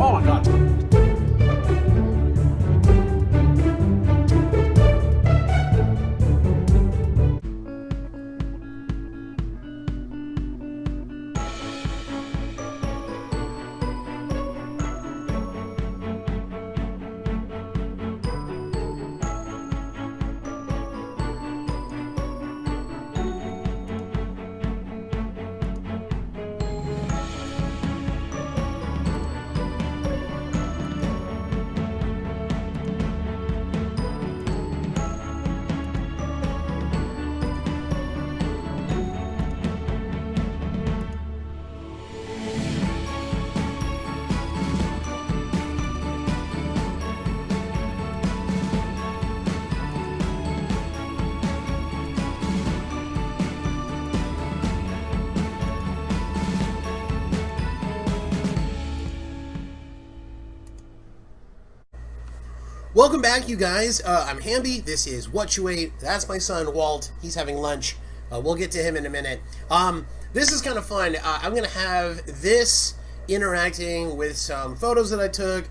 Oh my God. Welcome back, you guys. I'm Hamby. This is What You Ate. That's my son, Walt. He's having lunch. We'll get to him in a minute. This is kind of fun. I'm going to have this interacting with some photos that I took,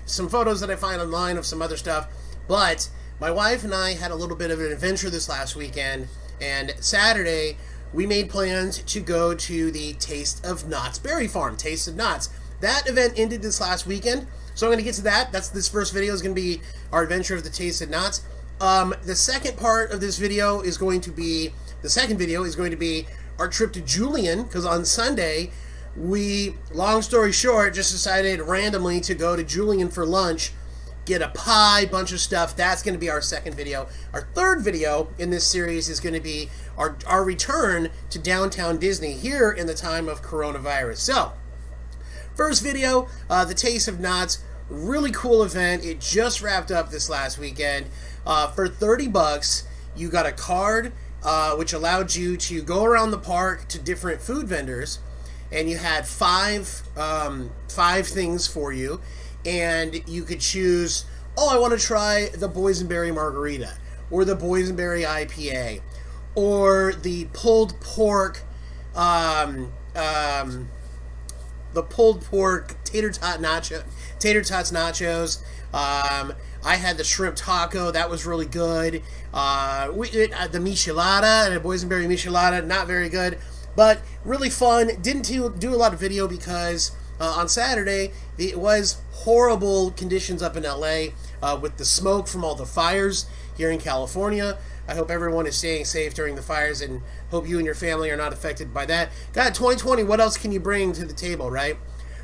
some photos that I find online of some other stuff. But my wife and I had a little bit of an adventure this last weekend, and Saturday we made plans to go to the Taste of Knott's Berry Farm, Taste of Knott's. That event ended this last weekend. So I'm going to get to that. This first video is going to be our adventure of the Taste of Knott's. The second part of this video is going to be, our trip to Julian, because on Sunday, we, long story short, just decided randomly to go to Julian for lunch, get a pie, bunch of stuff. That's going to be our second video. Our third video in this series is going to be our return to downtown Disney here in the time of coronavirus. So, first video, the Taste of Knott's, really cool event. It just wrapped up this last weekend. For $30, you got a card which allowed you to go around the park to different food vendors, and you had five things for you, and you could choose, I want to try the boysenberry margarita, or the boysenberry IPA, or the pulled pork tater tots nachos. I had the shrimp taco. That was really good. The michelada, the boysenberry michelada, not very good, but really fun. Didn't do a lot of video because on Saturday it was horrible conditions up in LA with the smoke from all the fires here in California. I hope everyone is staying safe during the fires, and hope you and your family are not affected by that. God, 2020, what else can you bring to the table, right?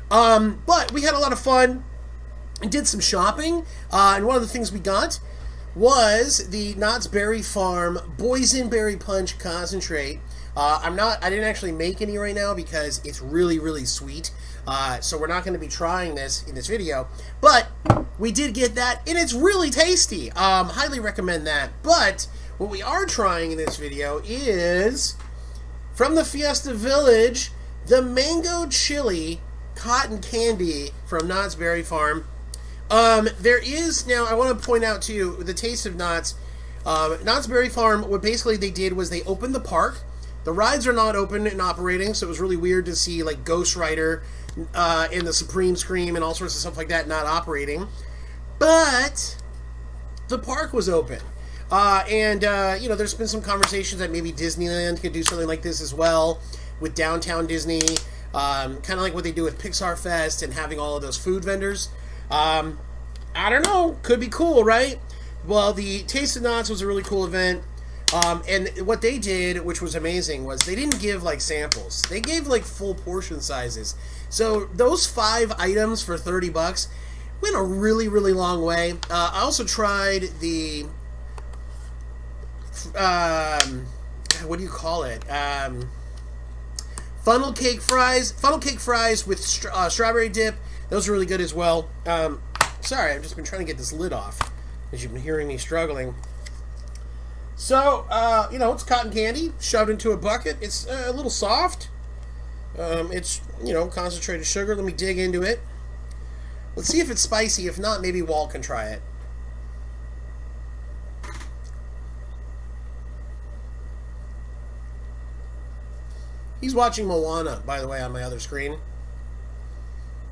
But we had a lot of fun and did some shopping, and one of the things we got was the Knott's Berry Farm Boysenberry Punch Concentrate. I didn't actually make any right now because it's really, really sweet, so we're not going to be trying this in this video, but we did get that, and it's really tasty. Highly recommend that. But what we are trying in this video is, from the Fiesta Village, the Mango Chile Cotton Candy from Knott's Berry Farm. There is, now I want to point out to you, the Taste of Knott's, Knott's Berry Farm, what basically they did was they opened the park. The rides are not open and operating, so it was really weird to see like Ghost Rider and the Supreme Scream and all sorts of stuff like that not operating. But the park was open. There's been some conversations that maybe Disneyland could do something like this as well with downtown Disney, kind of like what they do with Pixar Fest and having all of those food vendors. I don't know, could be cool, right? Well, the Taste of Knott's was a really cool event, and what they did, which was amazing, was they didn't give like samples. They gave like full portion sizes. So those 5 items for $30 went a really, really long way. I also tried the what do you call it? Funnel cake fries with strawberry dip. Those are really good as well. Sorry, I've just been trying to get this lid off, as you've been hearing me struggling. So, it's cotton candy shoved into a bucket. It's a little soft. It's, concentrated sugar. Let me dig into it. Let's see if it's spicy. If not, maybe Walt can try it. He's watching Moana, by the way, on my other screen.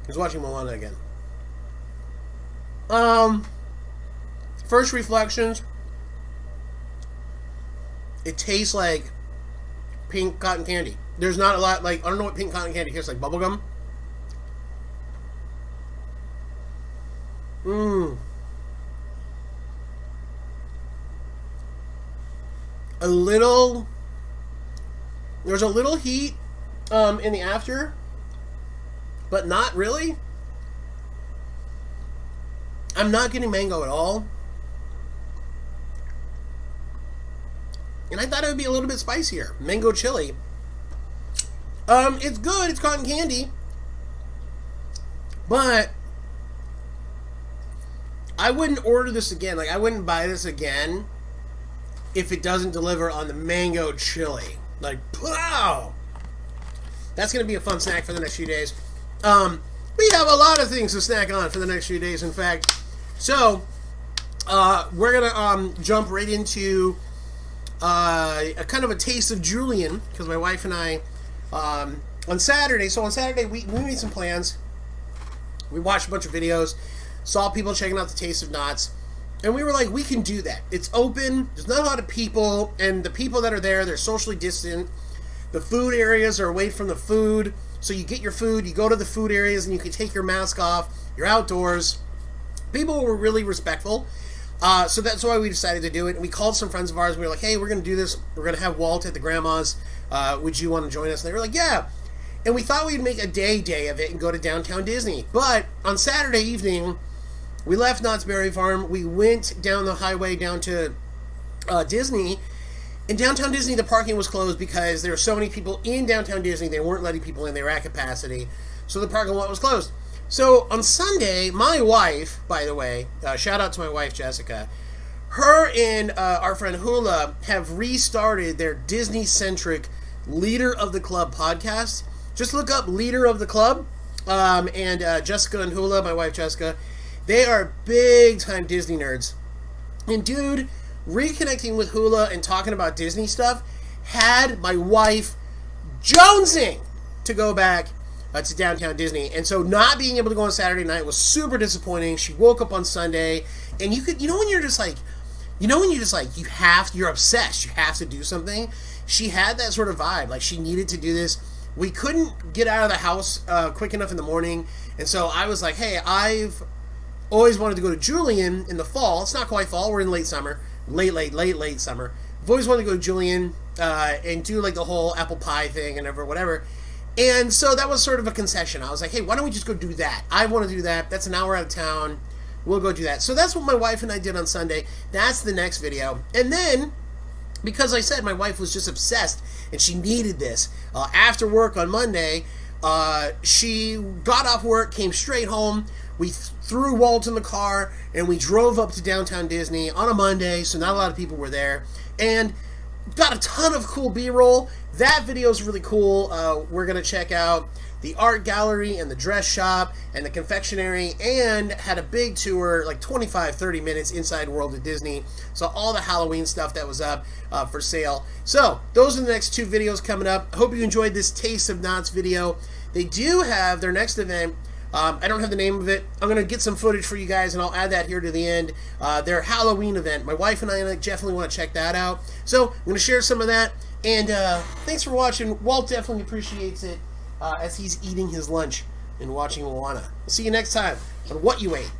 He's watching Moana again. First reflections. It tastes like pink cotton candy. There's not a lot, like, I don't know what pink cotton candy tastes like. Bubblegum? A little... There's a little heat in the after, but not really. I'm not getting mango at all. And I thought it would be a little bit spicier. Mango chili. It's good. It's cotton candy. But I wouldn't order this again. Like, I wouldn't buy this again if it doesn't deliver on the mango chili. Like, wow! That's going to be a fun snack for the next few days. We have a lot of things to snack on for the next few days, in fact. So, we're going to jump right into a kind of a taste of Julian, because my wife and I, on Saturday, we made some plans. We watched a bunch of videos, saw people checking out the Taste of Knotts, and we were like, we can do that. It's open, there's not a lot of people, and the people that are there, they're socially distant. The food areas are away from the food, so you get your food, you go to the food areas, and you can take your mask off, you're outdoors. People were really respectful, so that's why we decided to do it. And we called some friends of ours, and we were like, hey, we're going to do this, we're going to have Walt at the grandma's, would you want to join us? And they were like, yeah. And we thought we'd make a day of it and go to downtown Disney. But on Saturday evening, we left Knott's Berry Farm. We went down the highway down to Disney. In downtown Disney, the parking was closed because there were so many people in downtown Disney. They weren't letting people in. They were at capacity. So the parking lot was closed. So on Sunday, my wife, by the way, shout out to my wife, Jessica, her and our friend Hula have restarted their Disney-centric Leader of the Club podcast. Just look up Leader of the Club. And Jessica and Hula, my wife Jessica, they are big-time Disney nerds. And dude, reconnecting with Hula and talking about Disney stuff had my wife jonesing to go back to downtown Disney. And so not being able to go on Saturday night was super disappointing. She woke up on Sunday, and when you're just like, you're obsessed, you have to do something. She had that sort of vibe, like she needed to do this. We couldn't get out of the house quick enough in the morning, and so I was like, hey, I've always wanted to go to Julian in the fall. It's not quite fall, we're in late summer. Late summer. I've always wanted to go to Julian and do like the whole apple pie thing and whatever. And so that was sort of a concession. I was like, hey, why don't we just go do that? I want to do that. That's an hour out of town. We'll go do that. So that's what my wife and I did on Sunday. That's the next video. And then, because I said my wife was just obsessed and she needed this, after work on Monday, she got off work, came straight home. We threw Walt in the car, and we drove up to downtown Disney on a Monday, so not a lot of people were there, and got a ton of cool B-roll. That video is really cool. We're going to check out the art gallery and the dress shop and the confectionery, and had a big tour, like 25-30 minutes inside World of Disney. So all the Halloween stuff that was up for sale. So those are the next two videos coming up. I hope you enjoyed this Taste of Knotts video. They do have their next event. I don't have the name of it. I'm going to get some footage for you guys, and I'll add that here to the end. Their Halloween event. My wife and I definitely want to check that out. So I'm going to share some of that. And thanks for watching. Walt definitely appreciates it as he's eating his lunch and watching Moana. We'll see you next time on What You Ate.